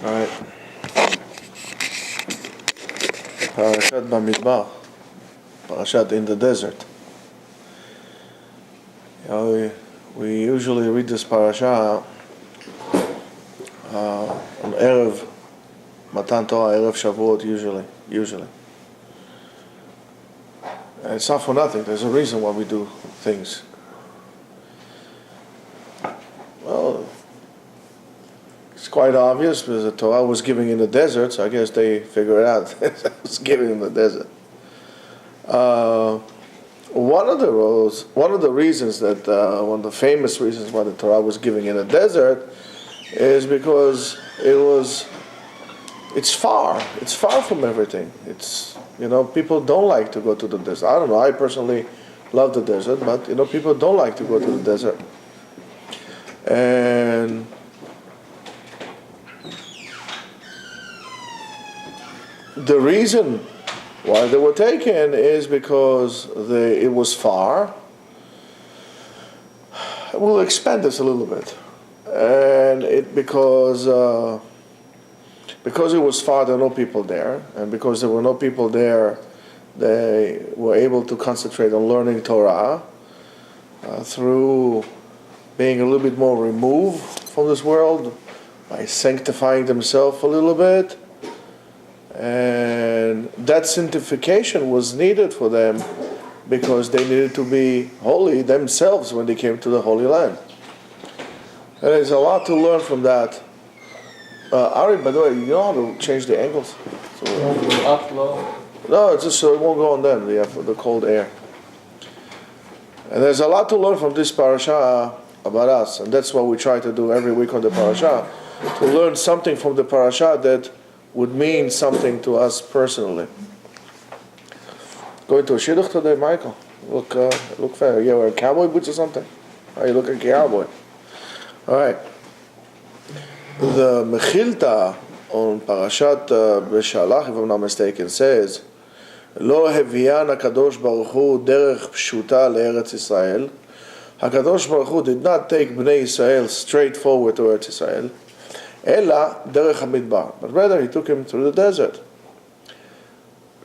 All right. Parashat Bamidbar. Parashat in the desert. We usually read this parasha on Erev Matan Torah, Erev Shavuot, usually. And it's not for nothing. There's a reason why we do things. Well, it's quite obvious because the Torah was given in the desert, so I guess they figured it out. It was given in the desert. One of the reasons that one of the famous reasons why the Torah was given in the desert is because it's far from everything. People don't like to go to the desert. I don't know. I personally love the desert, but people don't like to go to the desert. And the reason why they were taken is because it was far. We'll expand this a little bit, and because it was far, there were no people there, and because there were no people there, they were able to concentrate on learning Torah through being a little bit more removed from this world, by sanctifying themselves a little bit. And that sanctification was needed for them because they needed to be holy themselves when they came to the Holy Land. And there's a lot to learn from that. Ari, by the way, you know how to change the angles? Up, low? No, it's just so it won't go on them. They have the cold air. And there's a lot to learn from this parasha about us. And that's what we try to do every week on the parasha. To learn something from the parasha that would mean something to us personally. Going to a shidduch today, Michael? Look fair. You wear cowboy boots or something? You look like a cowboy. All right. The Mechilta on Parashat Beshalach, if I'm not mistaken, says, "Lo heviyan HaKadosh Baruch Hu derech pshuta le'eretz Yisrael." HaKadosh Baruch Hu did not take Bnei Yisrael straight forward to Eretz Yisrael. Ela derech Bamidbar, but rather he took him through the desert.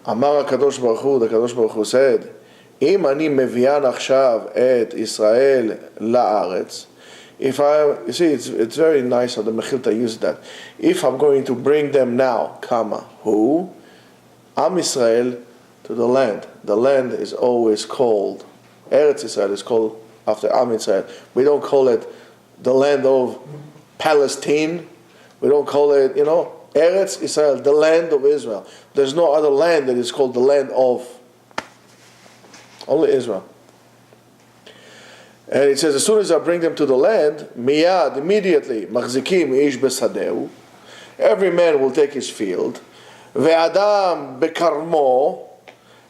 Amar HaKadosh Baruch Hu, the Kadosh Baruch Hu said, "Im ani meviyan achshav et Yisrael la'aretz." You see, it's very nice how the Mechilta used that. If I'm going to bring them now, who? Am Yisrael to the land. The land is always called, Eretz Yisrael is called after Am Yisrael. We don't call it the land of Palestine. We don't call it, Eretz Yisrael, the land of Israel. There's no other land that is called the land of only Israel. And it says, as soon as I bring them to the land, miyad, immediately, machzikim ish besadeu, every man will take his field, ve'adam bekarmo,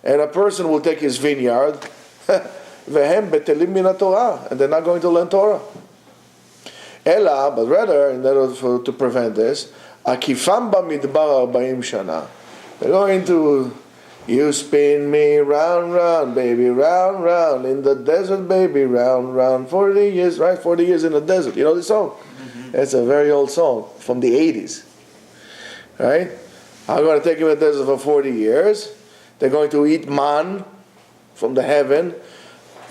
and a person will take his vineyard, vehem betelim min Torah, and they're not going to learn Torah. Ela, but rather, in order to prevent this, akifam bamidbar 40 shana. They're going to, you spin me round, round, baby, round, round, in the desert, baby, round, round, 40 years, right? 40 years in the desert. You know this song? Mm-hmm. It's a very old song from the 80s. Right? I'm going to take him in the desert for 40 years. They're going to eat man from the heaven,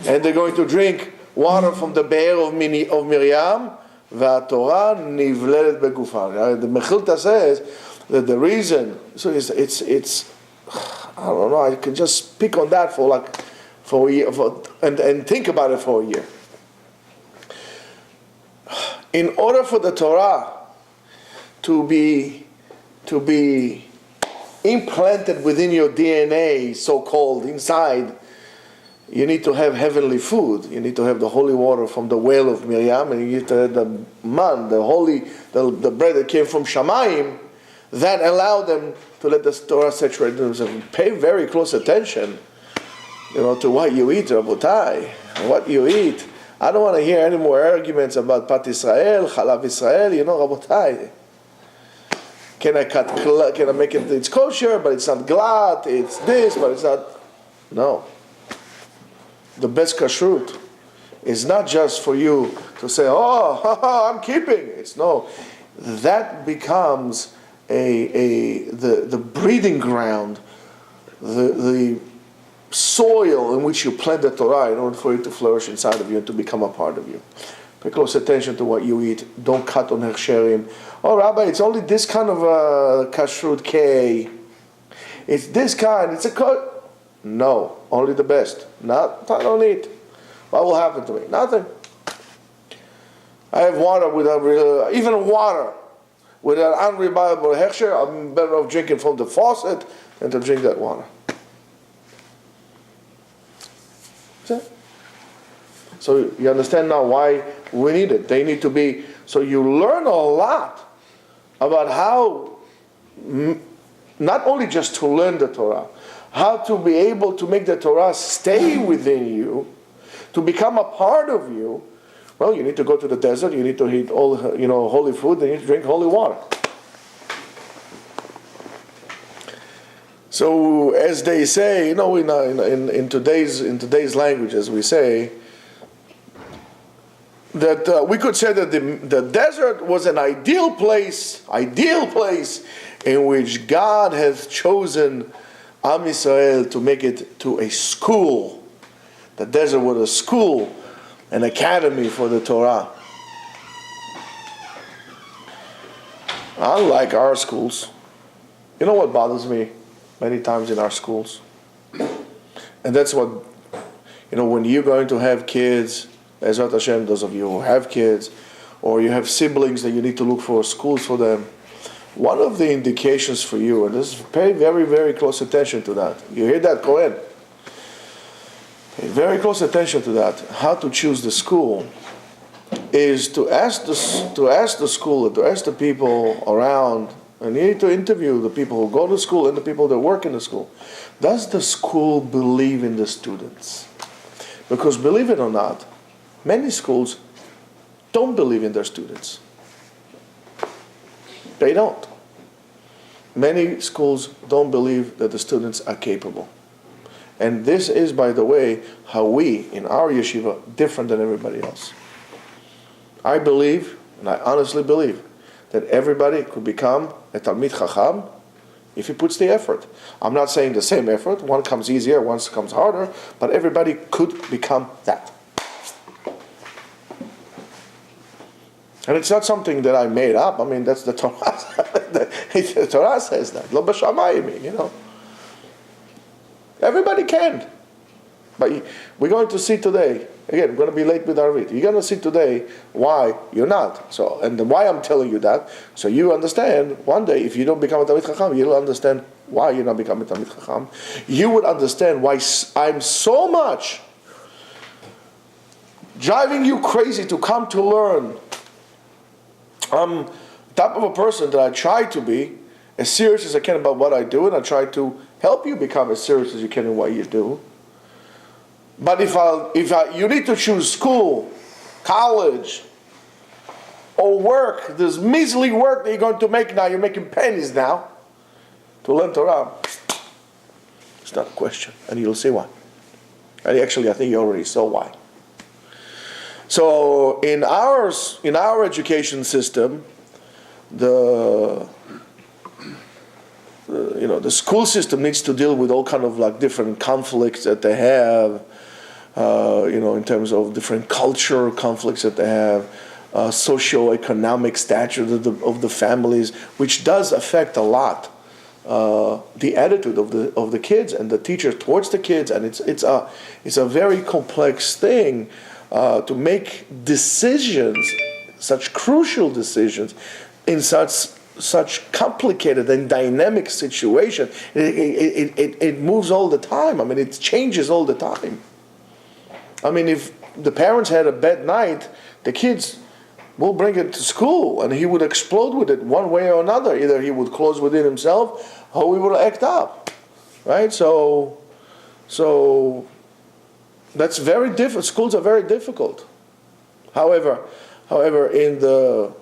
and they're going to drink water from the bear of Miriam, והתורה נבללת בגופם. The Mechilta says that the reason, so it's I don't know, I could just pick on that for a year, and think about it for a year. In order for the Torah to be implanted within your DNA, so-called, inside, you need to have heavenly food. You need to have the holy water from the well of Miriam, and you need to have the man, the bread that came from Shamayim, that allowed them to let the Torah saturate themselves. Pay very close attention, to what you eat, Rabotai, what you eat. I don't want to hear any more arguments about Pat Israel, Chalav Israel, Rabotai. Can I make it, it's kosher, but it's not glad, it's this, but it's not. No. The best kashrut is not just for you to say, I'm keeping. It's no. that becomes the breeding ground, the soil in which you plant the Torah in order for it to flourish inside of you and to become a part of you. Pay close attention to what you eat. Don't cut on hechsherim. Oh, Rabbi, it's only this kind of kashrut K. It's this kind. It's a cut. No, only the best. Not I don't eat. What will happen to me? Nothing. I have water without even water with an unreliable hechsher. I'm better off drinking from the faucet than to drink that water. That's it. So you understand now why we need it. They need to be. So you learn a lot about how, not only just to learn the Torah, how to be able to make the Torah stay within you, to become a part of you. Well, you need to go to the desert. You need to eat all holy food. And you need to drink holy water. So, as they say, in today's language, as we say, that we could say that the desert was an ideal place in which God has chosen Am Yisrael to make it to a school. The desert was a school, an academy for the Torah. Unlike our schools, you know what bothers me many times in our schools? And that's what, when you're going to have kids, Ezrat Hashem, those of you who have kids, or you have siblings that you need to look for schools for them, one of the indications for you, and this is pay very, very close attention to that. You hear that, Cohen? Pay very close attention to that. How to choose the school is to ask the school, to ask the people around, and you need to interview the people who go to school and the people that work in the school. Does the school believe in the students? Because believe it or not, many schools don't believe in their students. They don't. Many schools don't believe that the students are capable. And this is, by the way, how we, in our yeshiva, different than everybody else. I believe, and I honestly believe, that everybody could become a Talmid Chacham if he puts the effort. I'm not saying the same effort. One comes easier, one comes harder, but everybody could become that. And it's not something that I made up. I mean, that's the Torah. The Torah says that. Lo b'shamayim, Everybody can. But we're going to see today. Again, we're going to be late with Arvit. You're going to see today why you're not. So, and why I'm telling you that, so you understand, one day, if you don't become a Talmid Chacham, you'll understand why you're not becoming a Talmid Chacham. You would understand why I'm so much driving you crazy to come to learn. I'm the type of a person that I try to be as serious as I can about what I do, and I try to help you become as serious as you can in what you do. But if you need to choose school, college, or work, this measly work that you're going to make now, you're making pennies now, to learn Torah, it's not a question, and you'll see why. And actually, I think you already saw why. So in our education system, the school system needs to deal with all kind of different conflicts that they have, in terms of different cultural conflicts that they have, socio-economic stature of the families, which does affect a lot the attitude of the kids and the teachers towards the kids, and it's a very complex thing. To make decisions, such crucial decisions, in such complicated and dynamic situation, it moves all the time. I mean, it changes all the time. I mean, if the parents had a bad night, the kids will bring it to school, and he would explode with it one way or another. Either he would close within himself, or he would act up, right? So. That's very difficult. Schools are very difficult. However, in the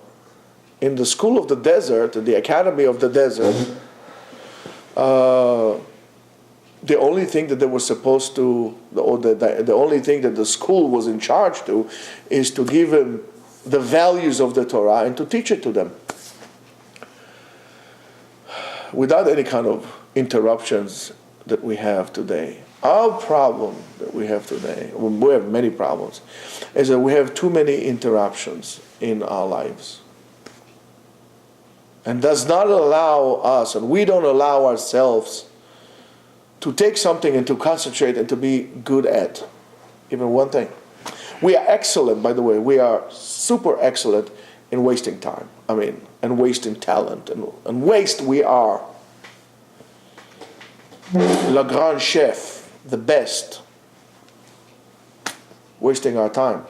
school of the desert, the academy of the desert, the only thing that they were supposed to, or the only thing that the school was in charge to, is to give them the values of the Torah and to teach it to them. without any kind of interruptions that we have today. Our problem that we have today, well, we have many problems, is that we have too many interruptions in our lives. And does not allow us, and we don't allow ourselves to take something and to concentrate and to be good at even one thing. We are excellent, by the way, we are super excellent in wasting time. And wasting talent. And waste we are. Le grand chef, the best. Wasting our time.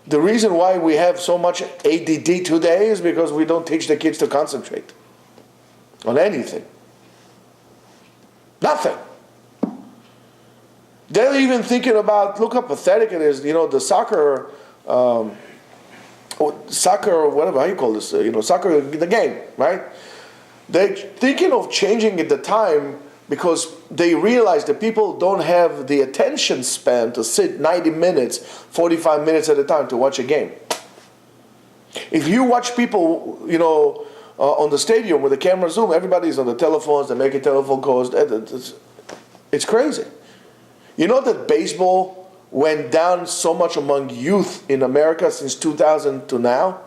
The reason why we have so much ADD today is because we don't teach the kids to concentrate on anything. Nothing. They're even thinking about, look how pathetic it is, the soccer, whatever, how you call this, soccer, the game, right? They're thinking of changing it the time because they realize that people don't have the attention span to sit 90 minutes, 45 minutes at a time to watch a game. If you watch people, on the stadium with the camera zoom, everybody's on the telephones, they're making telephone calls. It's crazy. You know that baseball went down so much among youth in America since 2000 to now?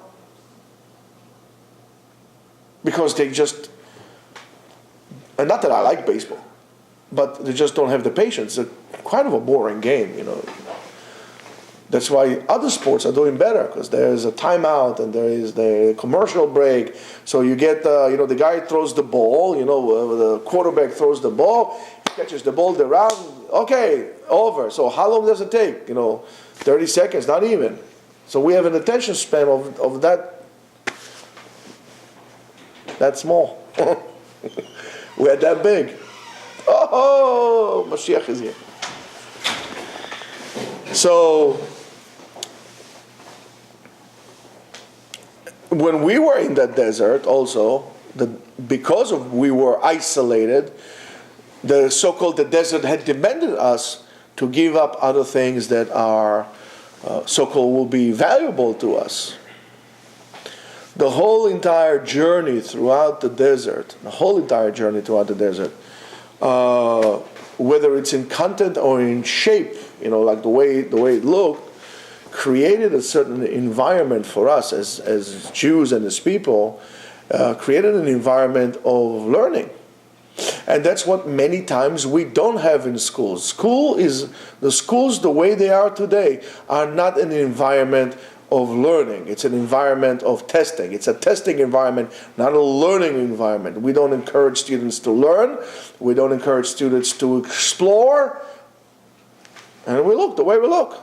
Because they just, and not that I like baseball, but they just don't have the patience. It's kind of a boring game, That's why other sports are doing better, because there's a timeout and there is the commercial break. So you get, the guy throws the ball, the quarterback throws the ball, he catches the ball, the round, okay, over. So how long does it take? 30 seconds, not even. So we have an attention span of that small. We're that big. Oh, Mashiach is here. So, when we were in that desert also, because we were isolated, the so-called the desert had demanded us to give up other things that are so-called will be valuable to us. The whole entire journey throughout the desert, whether it's in content or in shape, like the way it looked, created a certain environment for us as Jews and as people, created an environment of learning. And that's what many times we don't have in schools. The schools, the way they are today, are not an environment of learning. It's an environment of testing. It's a testing environment, not a learning environment. We don't encourage students to learn. We don't encourage students to explore. And we look the way we look.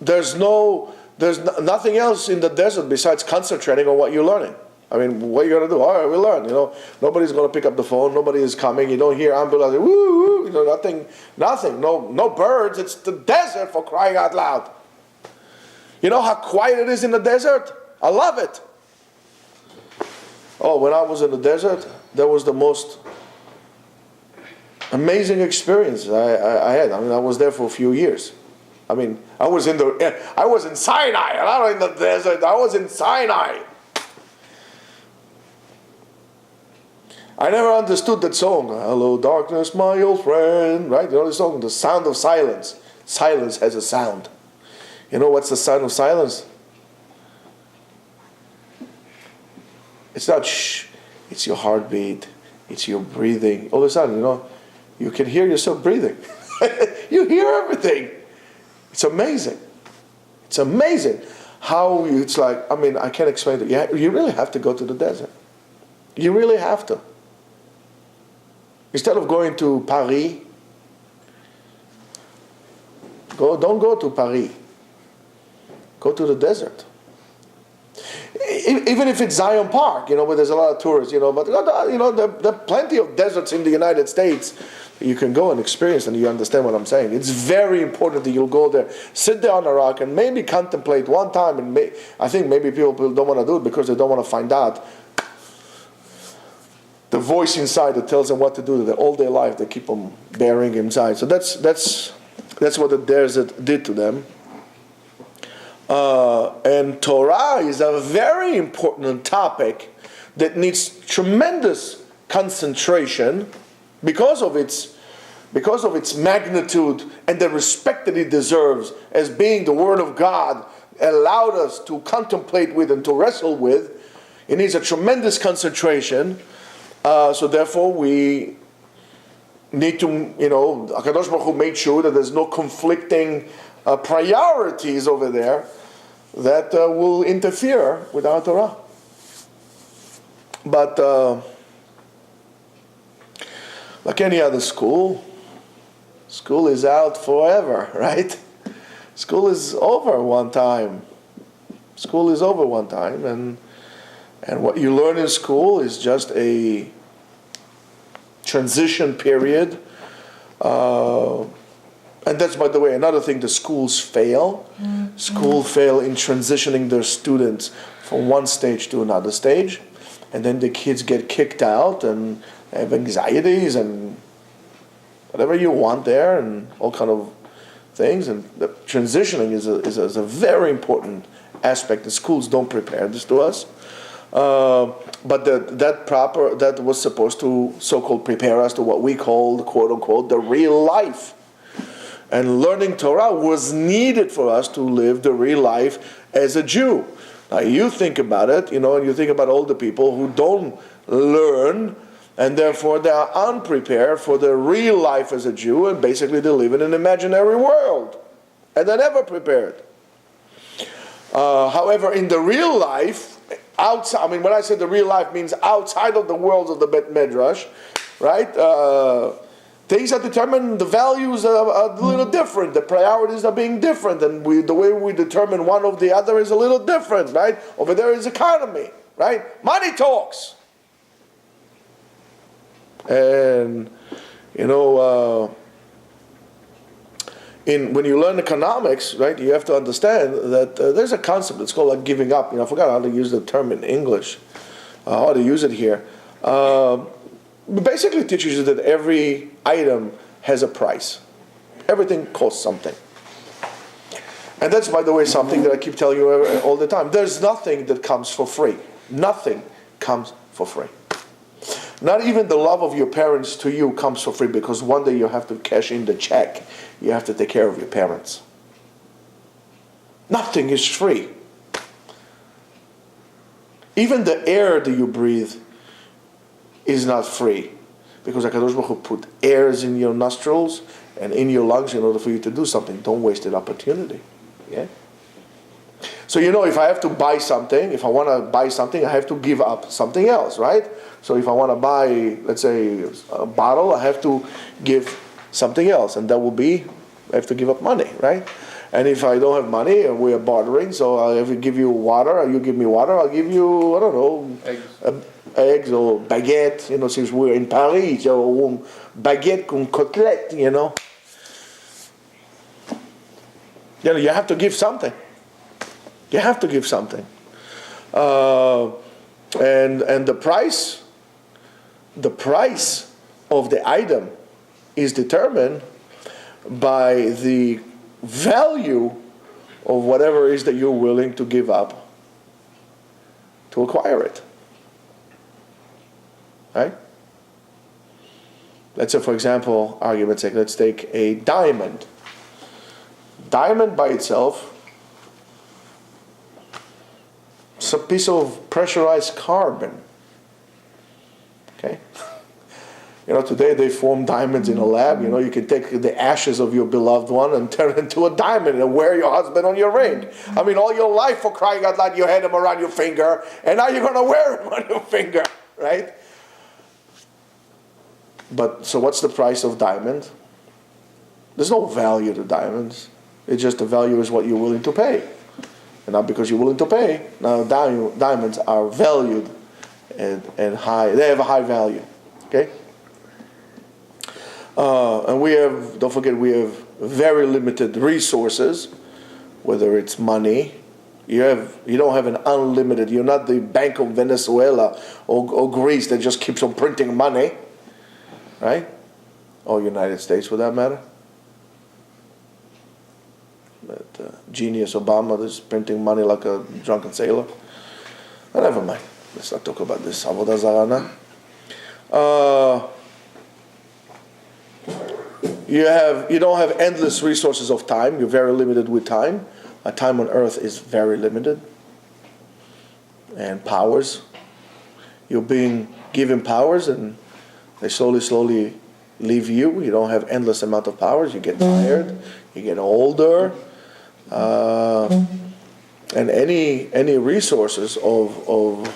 There's nothing else in the desert besides concentrating on what you're learning. What are you going to do? All right, we learn. Nobody's going to pick up the phone. Nobody is coming. You don't hear ambulance. Woo, woo. Nothing. No birds. It's the desert, for crying out loud. You know how quiet it is in the desert? I love it. Oh, when I was in the desert, that was the most amazing experience I had. I was there for a few years. I was in Sinai. I'm not in the desert. I was in Sinai. I never understood that song. Hello, darkness, my old friend. Right? You know the song, The Sound of Silence. Silence has a sound. You know what's the sound of silence? It's not shh. It's your heartbeat. It's your breathing. All of a sudden, you can hear yourself breathing. You hear everything. It's amazing. It's amazing how it's like, I can't explain it. You really have to go to the desert. You really have to. Instead of going to Paris, don't go to Paris. Go to the desert. Even if it's Zion Park, where there's a lot of tourists, but there are plenty of deserts in the United States you can go and experience, and you understand what I'm saying. It's very important that you'll go there, sit there on a rock, and maybe contemplate one time. And I think maybe people don't want to do it because they don't want to find out the voice inside that tells them what to do. That all their life they keep them bearing inside. So that's what the desert did to them. And Torah is a very important topic that needs tremendous concentration because of its magnitude and the respect that it deserves as being the Word of God allowed us to contemplate with and to wrestle with. It needs a tremendous concentration. So therefore we need to, HaKadosh Baruch Hu made sure that there's no conflicting priorities over there that will interfere with our Torah. But like any other school is out forever, right? School is over one time. And what you learn in school is just a transition period. And that's, by the way, another thing the schools fail. Mm-hmm. Schools fail in transitioning their students from one stage to another stage. And then the kids get kicked out and have anxieties and whatever you want there and all kind of things. And the transitioning is a very important aspect. The schools don't prepare this to us. But that was supposed to so-called prepare us to what we call, quote unquote, the real life. And learning Torah was needed for us to live the real life as a Jew. Now you think about it, and you think about all the people who don't learn, and therefore they are unprepared for the real life as a Jew, and basically they live in an imaginary world, and they're never prepared. However, in the real life, outside, when I say the real life means outside of the worlds of the Bet Midrash, right? Things are determined, the values are a little different, the priorities are being different, and the way we determine one over the other is a little different, right? Over there is economy, right? Money talks. And, when you learn economics, right, you have to understand that there's a concept, it's called like giving up. I forgot how to use the term in English, how to use it here. Basically teaches you that every item has a price. Everything costs something. And that's, by the way, something that I keep telling you all the time. There's nothing that comes for free. Nothing comes for free. Not even the love of your parents to you comes for free, because one day you have to cash in the check. You have to take care of your parents. Nothing is free. Even the air that you breathe is not free, because HaKadosh Baruch Hu put airs in your nostrils and in your lungs in order for you to do something. Don't waste that opportunity. Yeah. So if I have to buy something, if I want to buy something, I have to give up something else, right? So if I want to buy, let's say, a bottle, I have to give something else, and that will be, I have to give up money, right? And if I don't have money, we are bartering, so I have to give you water, or you give me water, I'll give you, I don't know, eggs or baguette, since we're in Paris, so baguette con côtelette, You have to give something. You have to give something. And the price of the item is determined by the value of whatever it is that you're willing to give up to acquire it. Right? Let's say, for example, argument's sake, let's take a diamond. Diamond by itself, it's a piece of pressurized carbon. Okay? Today they form diamonds in a lab. You can take the ashes of your beloved one and turn it into a diamond and wear your husband on your ring. All your life, for crying out loud, you had him around your finger, and now you're going to wear him on your finger, right? But, so what's the price of diamond? There's no value to diamonds. It's just the value is what you're willing to pay. And not because you're willing to pay. Now diamonds are valued and high. They have a high value. Okay? And don't forget, we have very limited resources, whether it's money. You don't have an unlimited, you're not the Bank of Venezuela or Greece that just keeps on printing money. Right? Or United States, for that matter. But genius Obama is printing money like a drunken sailor. Never mind. Let's not talk about this. Avodah Zarah now. You don't have endless resources of time. You're very limited with time. Our time on earth is very limited. And powers. You're being given powers and they slowly leave you. You don't have endless amount of powers. You get tired. You get older. And any resources of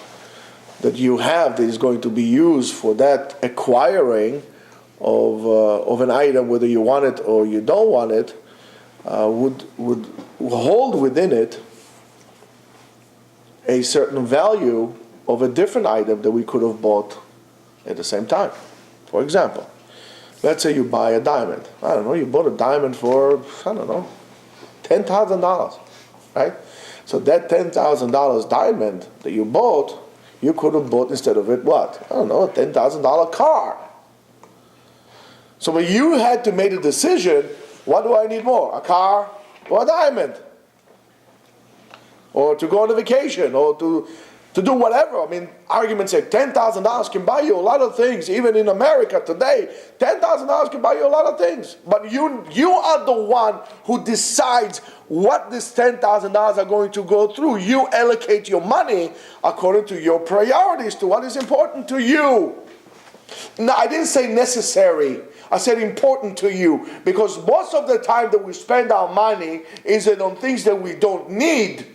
that you have that is going to be used for that acquiring of an item, whether you want it or you don't want it, would hold within it a certain value of a different item that we could have bought at the same time. For example, let's say you buy a diamond. I don't know, you bought a diamond for, $10,000, right? So that $10,000 diamond that you bought, you could have bought instead of it what? I don't know, a $10,000 car. So when you had to make a decision, what do I need more, a car or a diamond? Or to go on a vacation, or to do whatever. I mean, arguments say $10,000 can buy you a lot of things. Even in America today, $10,000 can buy you a lot of things. But you are the one who decides what this $10,000 are going to go through. You allocate your money according to your priorities, to what is important to you. Now, I didn't say necessary. I said important to you, because most of the time that we spend our money is on things that we don't need.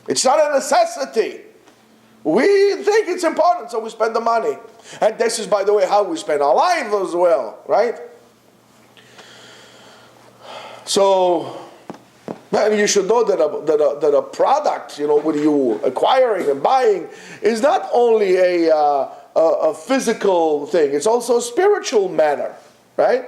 It's not a necessity. We think it's important, so we spend the money. And this is, by the way, how we spend our life as well, right? So, man, you should know that a product, with you acquiring and buying, is not only a physical thing. It's also a spiritual matter, right?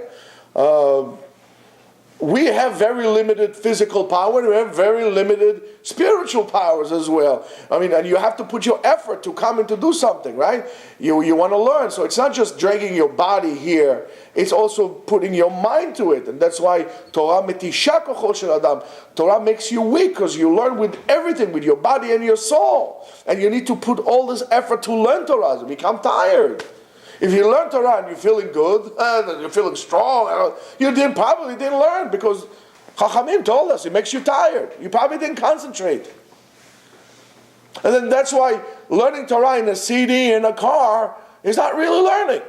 We have very limited physical power, and we have very limited spiritual powers as well. I mean, and you have to put your effort to come and to do something, right? You want to learn. So it's not just dragging your body here, it's also putting your mind to it. And that's why Torah metisha kocho shel adam. Torah makes you weak, because you learn with everything, with your body and your soul. And you need to put all this effort to learn Torah, to become tired. If you learn Torah and you're feeling good, and you're feeling strong, you probably didn't learn, because Chachamim told us it makes you tired. You probably didn't concentrate. And then that's why learning Torah in a CD in a car is not really learning.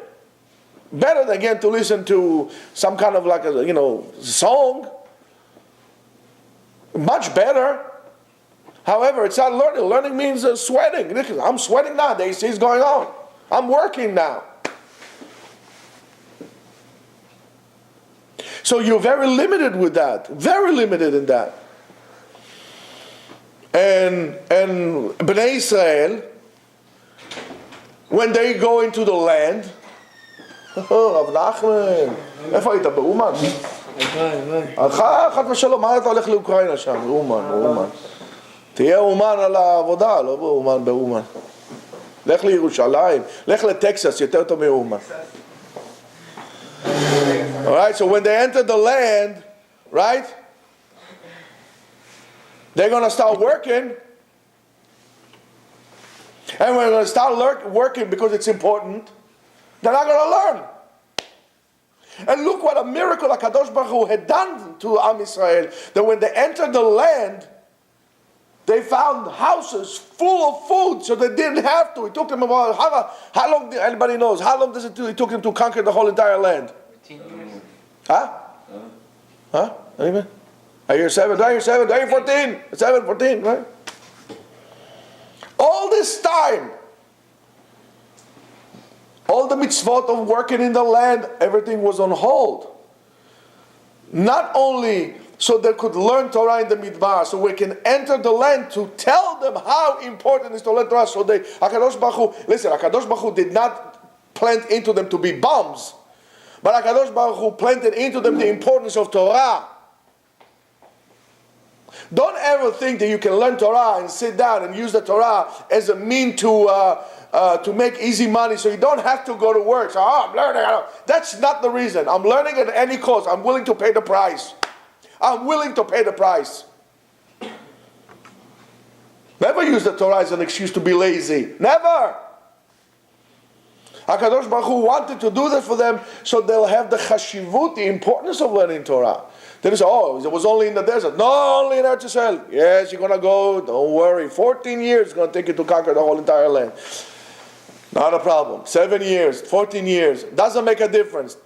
Better than, again, to listen to some kind of like a song. Much better. However, it's not learning. Learning means sweating. I'm sweating now. The AC is going on. I'm working now. So you're very limited with that, very limited in that. And Bnei Israel, when they go into the land, רב נחמן, איפה היית? באומן? חד ושלום, מה אתה הולך לאוקראינה שם? באומן. תהיה אומן על העבודה, לא באומן. לך לירושלים, לך לטקסס, יותר טוב מאומן. All right, so when they enter the land, right, they're going to start working. And when they're going to start working because it's important, they're not going to learn. And look what a miracle HaKadosh Baruch Hu had done to Am Yisrael, that when they entered the land, they found houses full of food, so they didn't have to. It took them about, how long, anybody knows, how long it took them to conquer the whole entire land? 15 years. Huh? Anybody? I hear 7, I hear 7, I hear 14. 7, 14, right? All this time, all the mitzvot of working in the land, everything was on hold. Not only so they could learn Torah in the Midbar, so we can enter the land to tell them how important it is to learn Torah. So HaKadosh Baruch Hu, listen, HaKadosh Baruch Hu did not plant into them to be bums, but HaKadosh Baruch Hu planted into them the importance of Torah. Don't ever think that you can learn Torah and sit down and use the Torah as a mean to make easy money, so you don't have to go to work. So, I'm learning. That's not the reason. I'm learning at any cost. I'm willing to pay the price. I'm willing to pay the price. Never use the Torah as an excuse to be lazy. Never. HaKadosh Baruch Hu wanted to do that for them so they'll have the chashivut, the importance of learning Torah. They say, oh, it was only in the desert. No, only in Eretz Yisrael. Yes, you're going to go. Don't worry. 14 years it's going to take you to conquer the whole entire land. Not a problem. 7 years, 14 years. Doesn't make a difference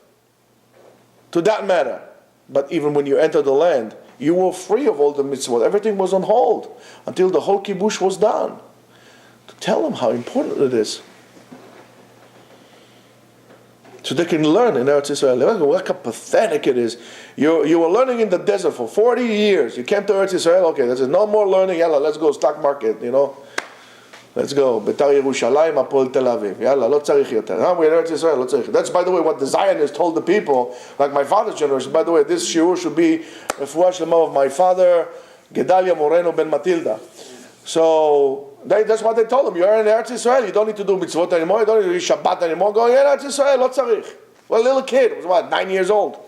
to that matter. But even when you enter the land, you were free of all the mitzvot. Everything was on hold until the whole kibush was done. To tell them how important it is. So they can learn in Eretz Yisrael. Look how pathetic it is. You were learning in the desert for 40 years. You came to Eretz Yisrael. Okay, there's no more learning. Yalla, let's go stock market. Let's go. Betar Yerushalayim, Apol Tel Aviv. Yalla, lo tzarich yoter. We're in Eretz Yisrael. Lo tzarich. That's, by the way, what the Zionists told the people. Like my father's generation. By the way, this shiur should be Refuah Shlema of my father, Gedalia Moreno ben Matilda. So that's what they told him. You're in Eretz Yisrael. You don't need to do mitzvot anymore. You don't need to do Shabbat anymore. Go in Eretz Yisrael. Lo tzarich. Well, a little kid. It was what, 9 years old.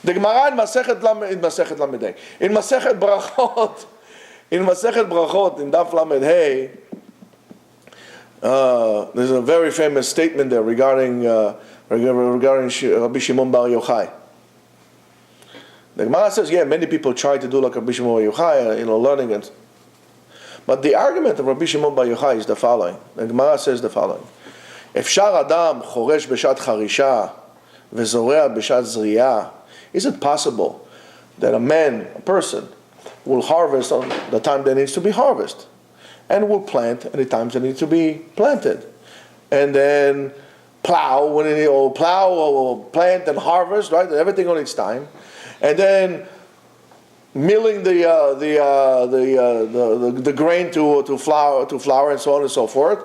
The Gemara in Masechet Lamed, in Masechet Brachot, in Daf Lamed Hey, there's a very famous statement there regarding Rabbi Shimon Bar Yochai. The Gemara says, yeah, many people try to do like Rabbi Shimon Bar Yochai, learning it. But the argument of Rabbi Shimon Bar Yochai is the following. The Gemara says the following. אפשר אדם חורש בשעת חרישה וזורע בשעת זריעה. Is it possible that a person, will harvest on the time that needs to be harvested, and will plant at the times that need to be planted, and then plow when it plow or plant and harvest, right? Everything on its time, and then milling the grain to flour and so on and so forth,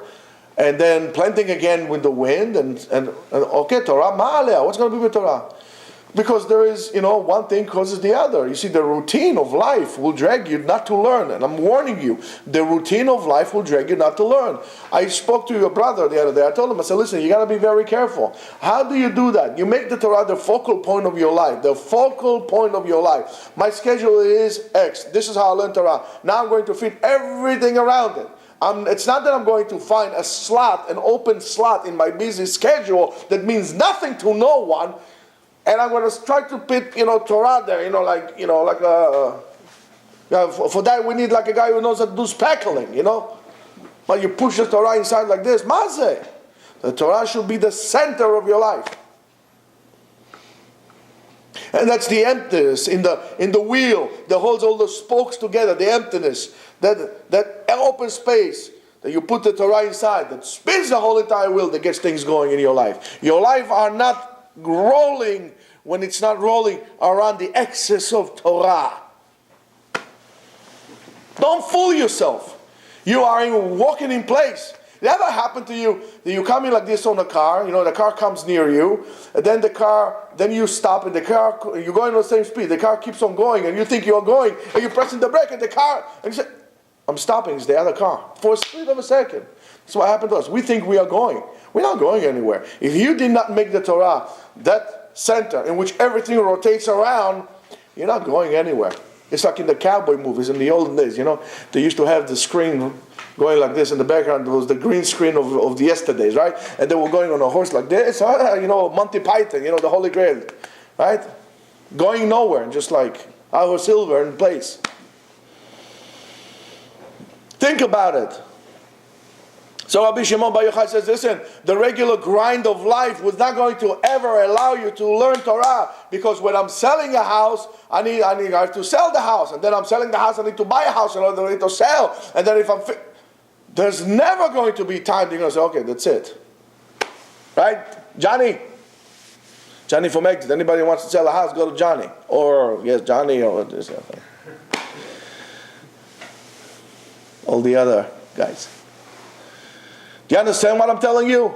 and then planting again with the wind and okay, Torah ma'aleh. What's going to be with Torah? Because there is, one thing causes the other. You see, the routine of life will drag you not to learn. And I'm warning you, the routine of life will drag you not to learn. I spoke to your brother the other day. I told him, I said, listen, you got to be very careful. How do you do that? You make the Torah the focal point of your life. The focal point of your life. My schedule is X. This is how I learn Torah. Now I'm going to fit everything around it. It's not that I'm going to find an open slot in my busy schedule that means nothing to no one. And I'm going to try to put, Torah there, for that we need like a guy who knows how to do spackling, But you push the Torah inside like this, mazeh. The Torah should be the center of your life. And that's the emptiness in the wheel that holds all the spokes together, the emptiness, that open space that you put the Torah inside, that spins the whole entire wheel, that gets things going in your life. Your life are not rolling when it's not rolling around the excess of Torah. Don't fool yourself. You are walking in place. It ever happened to you that you come in like this on a car, the car comes near you, and then you stop, and you're going at the same speed, the car keeps on going, and you think you're going, and you're pressing the brake, and you say, I'm stopping, it's the other car, for a split of a second. That's what happened to us. We think we are going. We're not going anywhere. If you did not make the Torah that center in which everything rotates around, you're not going anywhere. It's like in the cowboy movies in the olden days, they used to have the screen going like this in the background. There was the green screen of the yesterdays, right? And they were going on a horse like this, Monty Python, the Holy Grail, right? Going nowhere, just like our silver in place. Think about it. So Rabbi Shimon Bar Yochai says, listen, the regular grind of life was not going to ever allow you to learn Torah, because when I'm selling a house, I have to sell the house, and then I'm selling the house, I need to buy a house in order to sell, and then there's never going to be time you're going to say, okay, that's it. Right? Johnny from Exit. Anybody wants to sell a house, go to Johnny. Or, yes, Johnny, or this. All the other guys. Do you understand what I'm telling you?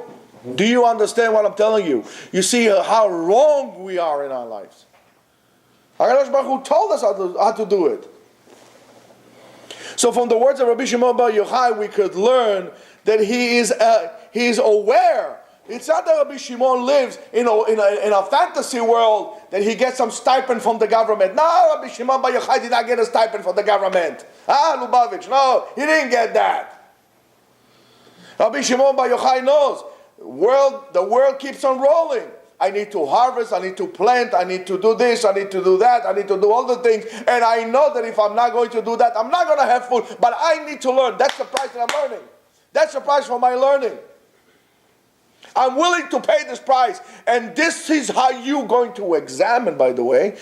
Do you understand what I'm telling you? You see how wrong we are in our lives. HaKadosh Baruch Hu told us how to do it. So from the words of Rabbi Shimon Bar Yochai, we could learn that he is aware It's not that Rabbi Shimon lives in a fantasy world that he gets some stipend from the government. No, Rabbi Shimon Bar Yochai did not get a stipend from the government. Lubavitch, no, he didn't get that. Rabbi Shimon Bar Yochai knows the world keeps on rolling. I need to harvest, I need to plant, I need to do this, I need to do that, I need to do all the things. And I know that if I'm not going to do that, I'm not going to have food. But I need to learn. That's the price that I'm earning. That's the price for my learning. I'm willing to pay this price. And this is how you're going to examine, by the way,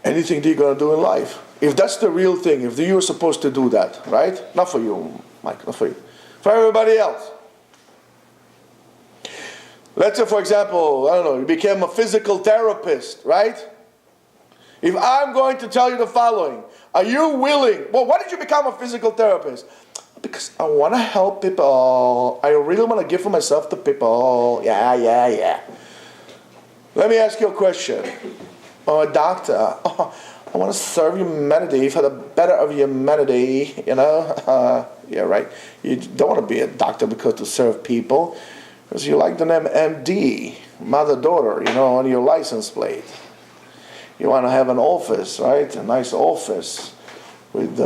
anything that you're going to do in life. If that's the real thing, if you're supposed to do that, right? Not for you, Mike, not for you. For everybody else. Let's say, for example, I don't know, you became a physical therapist, right? If I'm going to tell you the following, are you willing? Well, why did you become a physical therapist? Because I want to help people. I really want to give of myself to people. Yeah. Let me ask you a question. A doctor. I want to serve humanity for the better of humanity, yeah, right. You don't want to be a doctor because to serve people. Because you like the name MD, mother-daughter, on your license plate. You want to have an office, right? A nice office with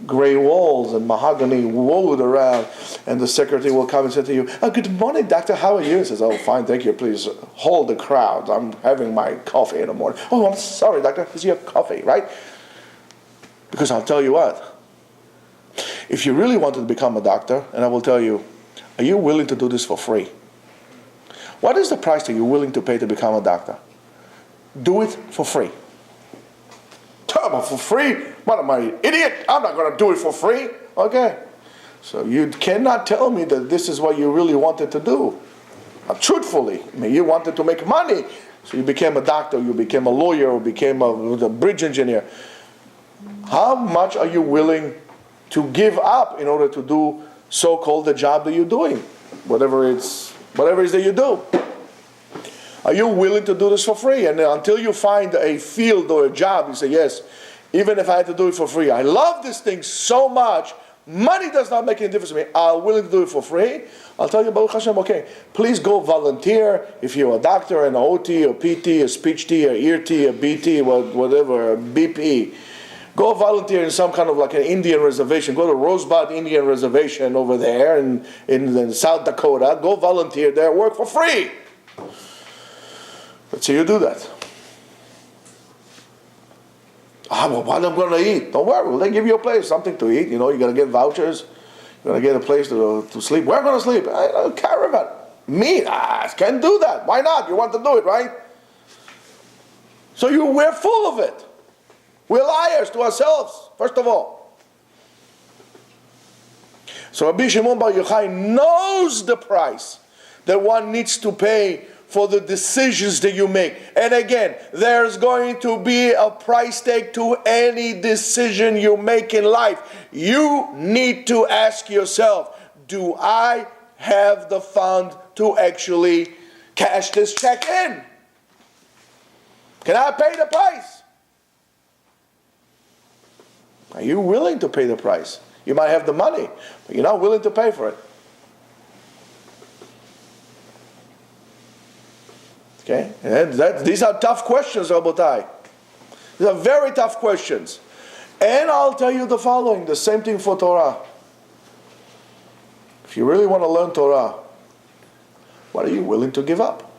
gray walls and mahogany wood around. And the secretary will come and say to you, good morning, doctor, how are you? He says, fine, thank you, please hold the crowd. I'm having my coffee in the morning. I'm sorry, doctor, because you have coffee, right? Because I'll tell you what. If you really wanted to become a doctor, and I will tell you, are you willing to do this for free? What is the price that you're willing to pay to become a doctor? Do it for free. Talk about for free? What am I, an idiot? I'm not going to do it for free. Okay. So you cannot tell me that this is what you really wanted to do. Truthfully, you wanted to make money. So you became a doctor, you became a lawyer, or became a bridge engineer. How much are you willing to give up in order to do so-called the job that you're doing, whatever it is that you do? Are you willing to do this for free? And until you find a field or a job, you say, yes, even if I had to do it for free, I love this thing so much, money does not make any difference to me, I'm willing to do it for free. I'll tell you, Baruch Hashem, okay, please go volunteer if you're a doctor, an OT, a PT, a speech T, a ear T, a BT, whatever, a BP. Go volunteer in some kind of like an Indian reservation. Go to Rosebud Indian Reservation over there in South Dakota. Go volunteer there, work for free. Let's say you do that. Well, what am I going to eat? Don't worry, they give you a place, something to eat. You're going to get vouchers. You're going to get a place to sleep. Where are you going to sleep? A caravan. Me? I can't do that. Why not? You want to do it, right? So we're full of it. We're liars to ourselves, first of all. So Rabbi Shimon Bar Yochai knows the price that one needs to pay for the decisions that you make. And again, there's going to be a price tag to any decision you make in life. You need to ask yourself, do I have the fund to actually cash this check in? Can I pay the price? Are you willing to pay the price? You might have the money, but you're not willing to pay for it. Okay? And these are tough questions, Rabotai. These are very tough questions. And I'll tell you the following, the same thing for Torah. If you really want to learn Torah, what are you willing to give up?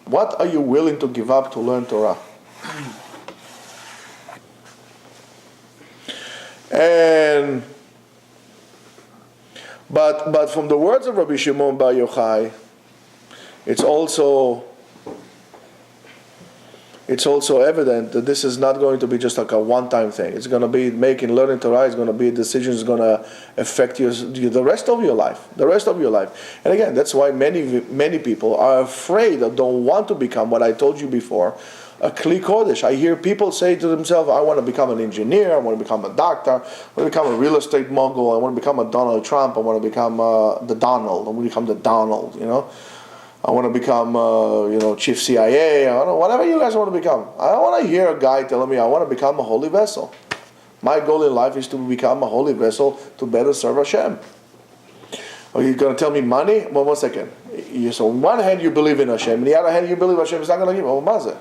What are you willing to give up to learn Torah? And but from the words of Rabbi Shimon Bar Yochai, it's also evident that this is not going to be just like a one-time thing. It's going to be learning Torah is going to be a decision that's going to affect you the rest of your life. The rest of your life. And again, that's why many people are afraid or don't want to become what I told you before, a Kli Kodesh. I hear people say to themselves, I want to become an engineer, I want to become a doctor, I want to become a real estate mogul, I want to become a Donald Trump, I want to become the Donald, I want to become the Donald, I want to become, chief CIA, whatever you guys want to become. I don't want to hear a guy telling me I want to become a holy vessel. My goal in life is to become a holy vessel to better serve Hashem. Are you going to tell me money? Well, 1 second. So on one hand you believe in Hashem, on the other hand you believe Hashem is not going to give. Oh, mazeh.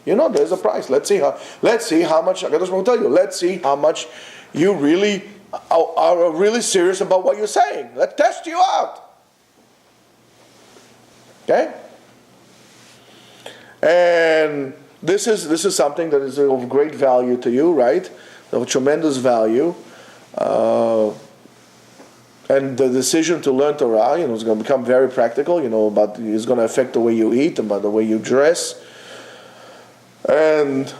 You know, there's a price. Let's see how much HaKadosh Baruch Hu will tell you. Let's see how much you really are really serious about what you're saying. Let's test you out. Okay? And this is something that is of great value to you, right? Of tremendous value. And the decision to learn Torah, is going to become very practical, but it's going to affect the way you eat, about the way you dress. But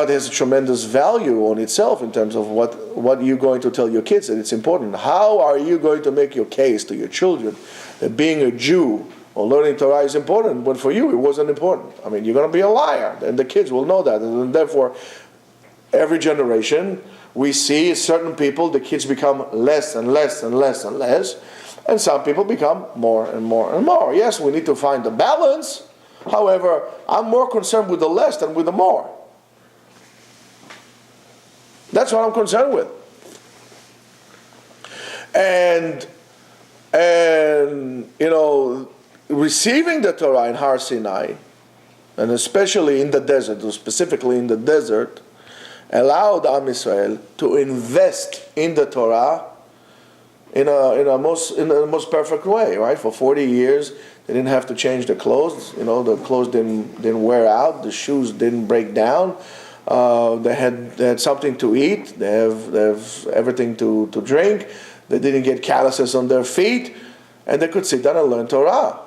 it has a tremendous value on itself in terms of what you're going to tell your kids, and it's important. How are you going to make your case to your children that being a Jew or learning Torah is important, when for you it wasn't important? I mean, you're going to be a liar, and the kids will know that, and therefore every generation we see certain people, the kids become less and less and less and less, and some people become more and more and more. Yes, we need to find the balance. However, I'm more concerned with the less than with the more. That's what I'm concerned with. And receiving the Torah in Har Sinai, and especially in the desert, specifically in the desert, allowed Am Yisrael to invest in the Torah in the most perfect way, right? For 40 years, they didn't have to change their clothes. The clothes didn't wear out. The shoes didn't break down. They had something to eat. They have everything to drink. They didn't get calluses on their feet, and they could sit down and learn Torah.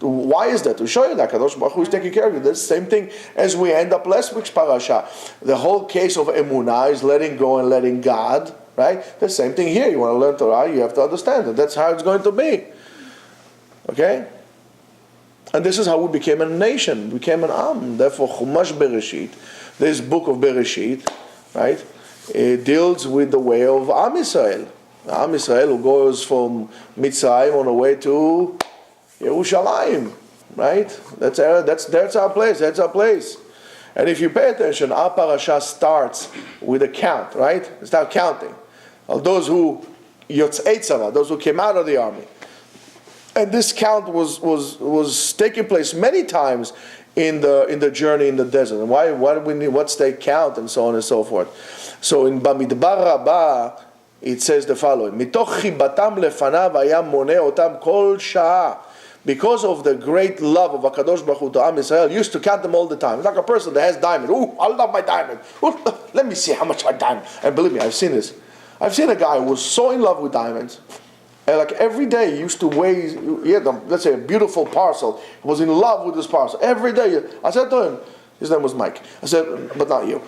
Why is that? To show you that Kadosh Baruch Hu is taking care of you. That's the same thing as we end up last week's parasha. The whole case of emunah is letting go and letting God, right? The same thing here. You want to learn Torah, you have to understand that that's how it's going to be. Okay? And this is how we became a nation, became an Am. Therefore, Chumash Bereshit, this book of Bereshit, right? It deals with the way of Am Yisrael. Am Yisrael who goes from Mitzrayim on the way to Yerushalayim, right? That's our place. That's our place. And if you pay attention, our parasha starts with a count, right? Start counting of those who Yotzei Tzava, those who came out of the army. And this count was taking place many times in the journey in the desert. And why do we need? What's the count and so on and so forth? So in Bamidbar Rabbah it says the following: Mitoch chibatam lefanav hayam moneh otam kol sha'ah. Because of the great love of HaKadosh Baruch Hu to Am Yisrael, used to count them all the time. It's like a person that has diamond. Ooh, I love my diamond. Ooh, let me see how much I diamond. And believe me, I've seen this. I've seen a guy who was so in love with diamonds, and like every day he used to weigh, he had, let's say, a beautiful parcel. He was in love with this parcel. Every day, I said to him, his name was Mike. I said, but not you.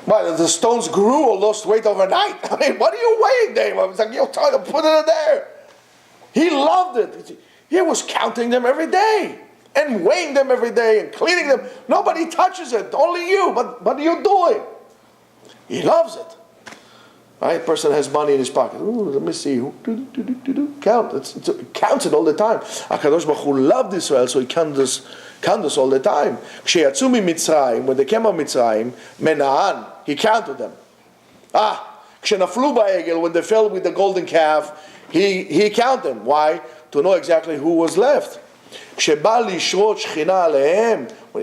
Why, the stones grew or lost weight overnight? I mean, what are you weighing, Dave? I was like, you're trying to put it in there. He loved it. He was counting them every day and weighing them every day and cleaning them. Nobody touches it, only you. But what are you doing? He loves it. Right? Person has money in his pocket. Ooh, let me see. Count. Counts it all the time. HaKadosh Baruch Hu loved Israel, so he counts us all the time. Ksheyatzum Mitzrayim, when they came out of Mitzrayim, Menaan, he counted them. Kshenaflu ba'egel, when they fell with the golden calf, he counted them. Why? To know exactly who was left. When he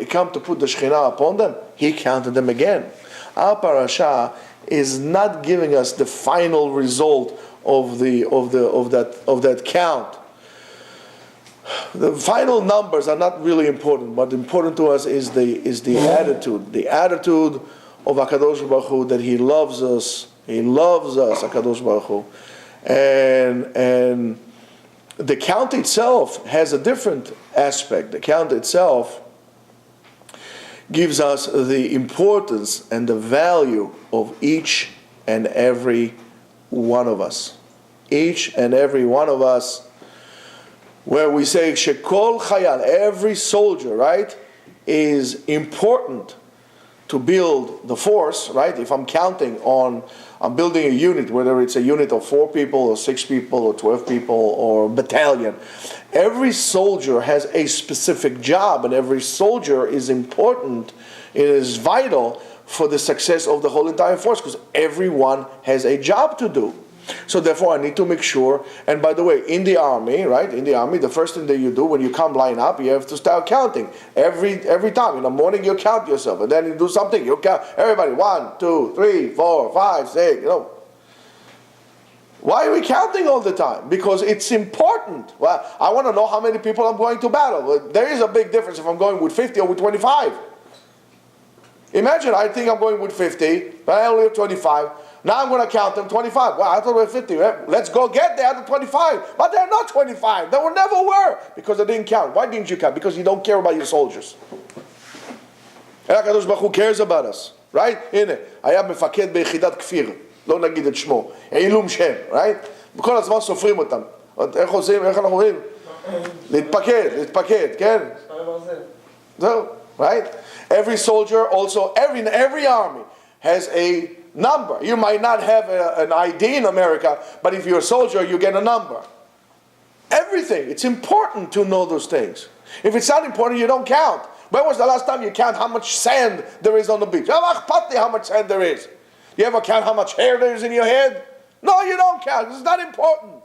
came to put the Shekhinah upon them, he counted them again. Our parasha is not giving us the final result of that count. The final numbers are not really important. What important to us is the attitude. The attitude of HaKadosh Baruch Hu, that He loves us. He loves us, HaKadosh Baruch Hu. And the count itself has a different aspect. The count itself gives us the importance and the value of each and every one of us. Each and every one of us, where we say, Shekol Chayal, every soldier, right, is important to build the force, right? If I'm I'm building a unit, whether it's a unit of 4 people or 6 people or 12 people or battalion. Every soldier has a specific job, and every soldier is important. It is vital for the success of the whole entire force, because everyone has a job to do. So therefore, I need to make sure. And by the way, in the army, right? In the army, the first thing that you do when you come line up, you have to start counting every time. In the morning, you count yourself, and then you do something. You count everybody 1, 2, 3, 4, 5, 6. Why are we counting all the time? Because it's important. Well, I want to know how many people I'm going to battle. Well, there is a big difference if I'm going with 50 or with 25. Imagine I think I'm going with 50, but I only have 25. Now I'm going to count them 25. Wow, I thought we were 50. Let's go get there to 25. But they're not 25. They never were. Because they didn't count. Why didn't you count? Because you don't care about your soldiers. And HaKadosh Baruch Hu cares about us. Right? הנה, היה מפקד ביחידת כפיר. לא נגיד את שמו. עילום שם. Right? בכל הזמן סופרים אותם. איך עושים? איך אנחנו אומרים? להתפקד, כן? זהו. Right? Every soldier also, every army has a number. You might not have an ID in America, but if you're a soldier, you get a number. Everything. It's important to know those things. If it's not important, you don't count. When was the last time you count how much sand there is on the beach? How much sand there is? You ever count how much hair there is in your head? No, you don't count. It's not important.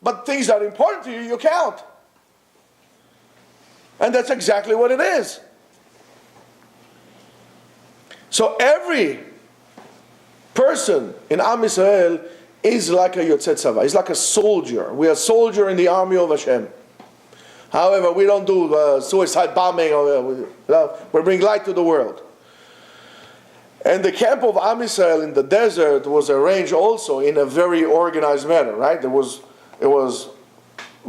But things that are important to you, you count. And that's exactly what it is. So every person in Am Yisrael is like a Yotzei Tzava. He's like a soldier. We are a soldier in the army of Hashem. However, we don't do suicide bombing. We bring light to the world. And the camp of Am Yisrael in the desert was arranged also in a very organized manner, right? It was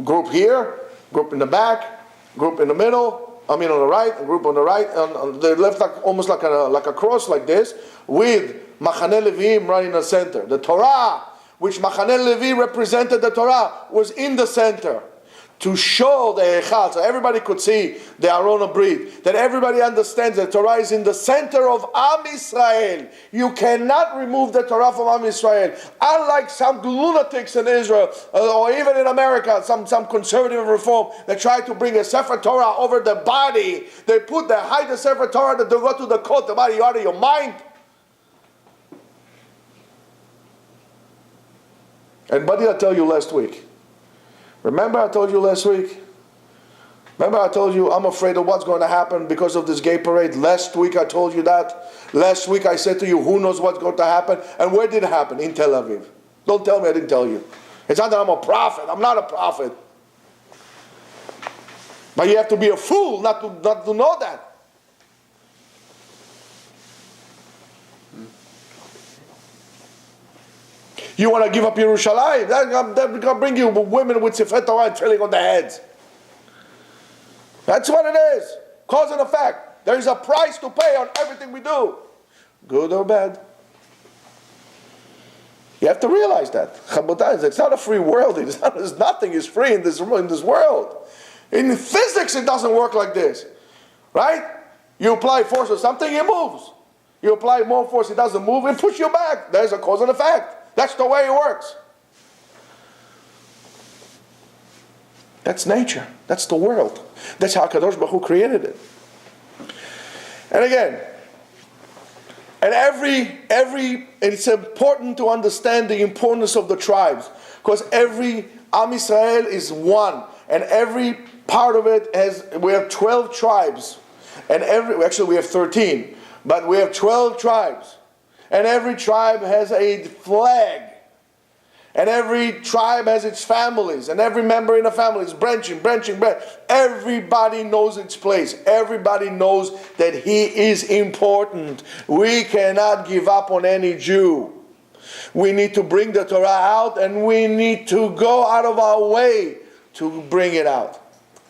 group here, group in the back, group in the middle, on the right, a group on the right, and they left almost like a cross like this, with Machaneh Leviim right in the center. The Torah, which Machaneh Levi represented the Torah, was in the center. To show the Echad, so everybody could see the Aron Brit, that everybody understands that Torah is in the center of Am Yisrael. You cannot remove the Torah from Am Yisrael. Unlike some lunatics in Israel, or even in America, some conservative reform, that try to bring a Sefer Torah over the body. They hide the Sefer Torah, that they go to the court, the body, you out of your mind. And what did I tell you last week? Remember I told you last week? Remember I told you I'm afraid of what's going to happen because of this gay parade? Last week I told you that. Last week I said to you, who knows what's going to happen? And where did it happen? In Tel Aviv. Don't tell me I didn't tell you. It's not that I'm a prophet. I'm not a prophet. But you have to be a fool not to know that. You want to give up Yerushalayim? They're going to bring you women with Sefer Torah and trailing on their heads. That's what it is. Cause and effect. There is a price to pay on everything we do. Good or bad. You have to realize that. It's not a free world. There's nothing is free in this world. In physics, it doesn't work like this. Right? You apply force or something, it moves. You apply more force, it doesn't move, it pushes you back. There's a cause and effect. That's the way it works. That's nature. That's the world. That's how HaKadosh Baruch Hu created it. And again, and it's important to understand the importance of the tribes, because every Am Yisrael is one, and every part of it we have 12 tribes, and we have 13, but we have 12 tribes. And every tribe has a flag. And every tribe has its families. And every member in the family is branching. Everybody knows its place. Everybody knows that he is important. We cannot give up on any Jew. We need to bring the Torah out, and we need to go out of our way to bring it out.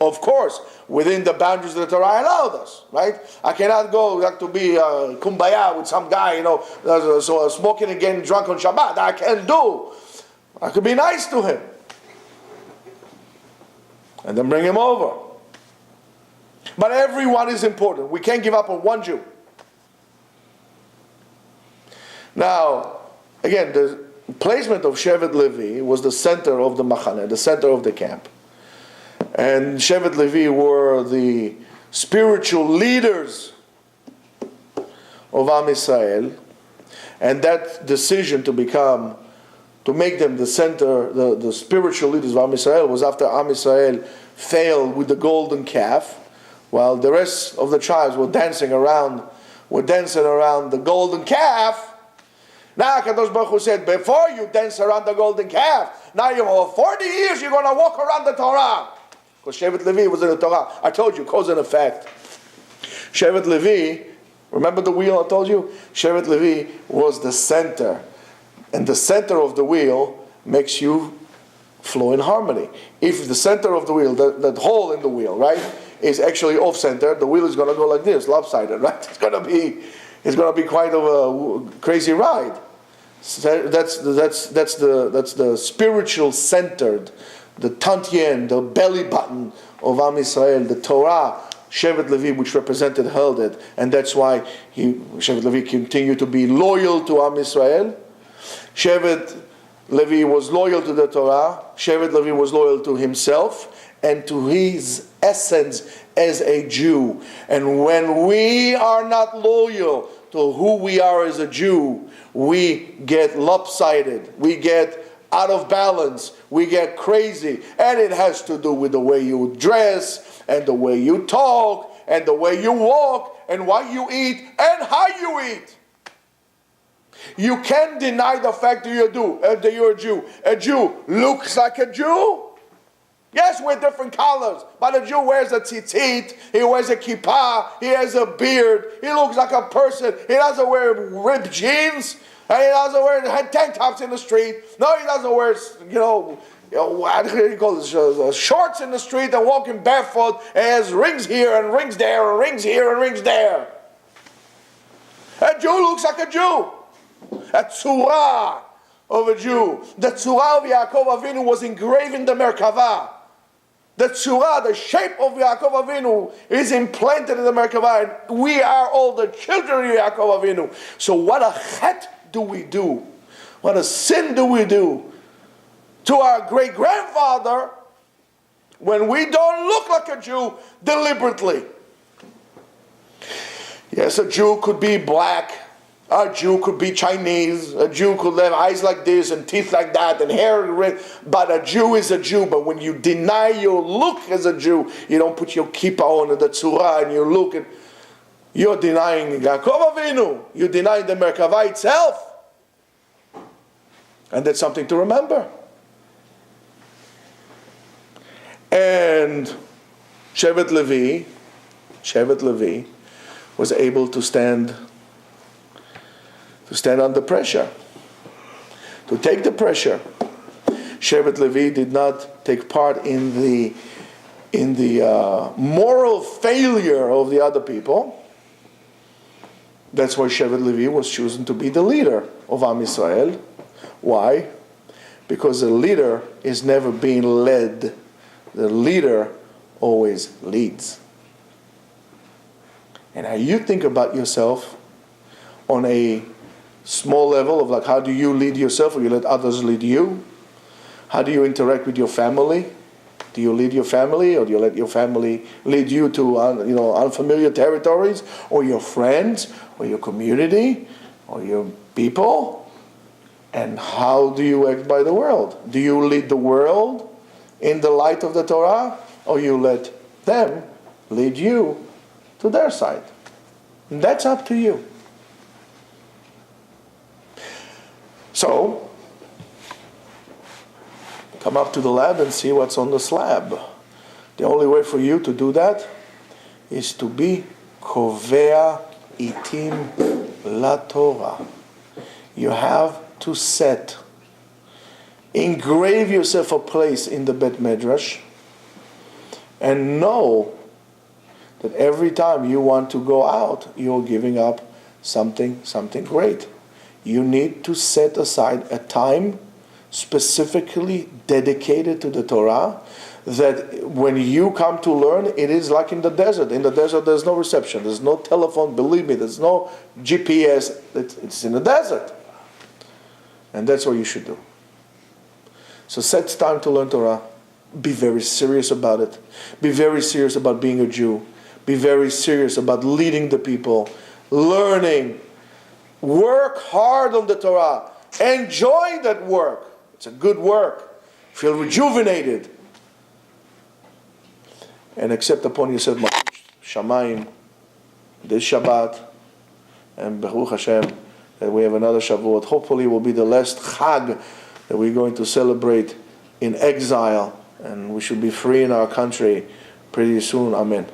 Of course, within the boundaries that the Torah allowed us, right? I cannot go to be kumbaya with some guy, so smoking and getting drunk on Shabbat. I can't do. I could be nice to him. And then bring him over. But everyone is important. We can't give up on one Jew. Now, again, the placement of Shevet Levi was the center of the Machaneh, the center of the camp. And Shevet Levi were the spiritual leaders of Am Yisrael. And that decision to become to make them the center, the spiritual leaders of Am Yisrael, was after Am Yisrael failed with the golden calf, while the rest of the tribes were dancing around the golden calf. Now Kadosh Baruch Hu said, before you dance around the golden calf, now you have 40 years you're going to walk around the Torah. Because Shevet Levi was in the Torah. I told you, cause and effect. Shevet Levi, remember the wheel I told you? Shevet Levi was the center. And the center of the wheel makes you flow in harmony. If the center of the wheel, that hole in the wheel, right, is actually off-center, the wheel is going to go like this, lopsided, right? It's going to be quite of a crazy ride. So that's the spiritual centered, the tantien, the belly button of Am Yisrael, the Torah. Shevet Levi, which represented, held it, and that's why Shevet Levi continued to be loyal to Am Yisrael. Shevet Levi was loyal to the Torah. Shevet Levi was loyal to himself and to his essence as a Jew. And when we are not loyal to who we are as a Jew, we get lopsided, we get out of balance, we get crazy. And it has to do with the way you dress, and the way you talk, and the way you walk, and what you eat, and how you eat. You can't deny the fact that you're a Jew. A Jew looks like a Jew. Yes, we're different colors, but a Jew wears a tzitzit, he wears a kippah, he has a beard, he looks like a person. He doesn't wear ripped jeans, and he doesn't wear tank tops in the street. No, he doesn't wear, what do you call this, shorts in the street and walking barefoot, and has rings here and rings there and rings here and rings there. A Jew looks like a Jew. A tzura of a Jew. The tzura of Yaakov Avinu was engraved in the Merkavah. The tzura, the shape of Yaakov Avinu, is implanted in the Merkavah. And we are all the children of Yaakov Avinu. So what a chet do we do? What a sin do we do to our great-grandfather when we don't look like a Jew deliberately? Yes, a Jew could be black. A Jew could be Chinese. A Jew could have eyes like this and teeth like that and hair red. But a Jew is a Jew. But when you deny your look as a Jew, you don't put your kippah on and the tzura and you look at, you're denying Yaakov Avinu. You're denying the Merkavah itself. And that's something to remember. And Shevet Levi was able to stand under pressure, to take the pressure. Shevet Levi did not take part in the moral failure of the other people. That's why Shevet Levi was chosen to be the leader of Am Yisrael. Why? Because the leader is never being led. The leader always leads. And how you think about yourself on a small level of like, how do you lead yourself, or you let others lead you? How do you interact with your family? Do you lead your family, or do you let your family lead you to unfamiliar territories, or your friends, or your community, or your people? And how do you act by the world? Do you lead the world in the light of the Torah, or you let them lead you to their side? And that's up to you. So, come up to the lab and see what's on the slab. The only way for you to do that is to be kovea itim la Torah. You have to engrave yourself a place in the Bet Medrash, and know that every time you want to go out, you're giving up something great. You need to set aside a time specifically dedicated to the Torah, that when you come to learn, it is like in the desert. In the desert, there's no reception. There's no telephone. Believe me, there's no GPS. It's in the desert. And that's what you should do. So set time to learn Torah. Be very serious about it. Be very serious about being a Jew. Be very serious about leading the people, learning. Work hard on the Torah. Enjoy that work. It's a good work. Feel rejuvenated. And accept upon yourself Shamayim this Shabbat, and Baruch Hashem that we have another Shavuot. Hopefully it will be the last Chag that we're going to celebrate in exile, and we should be free in our country pretty soon. Amen.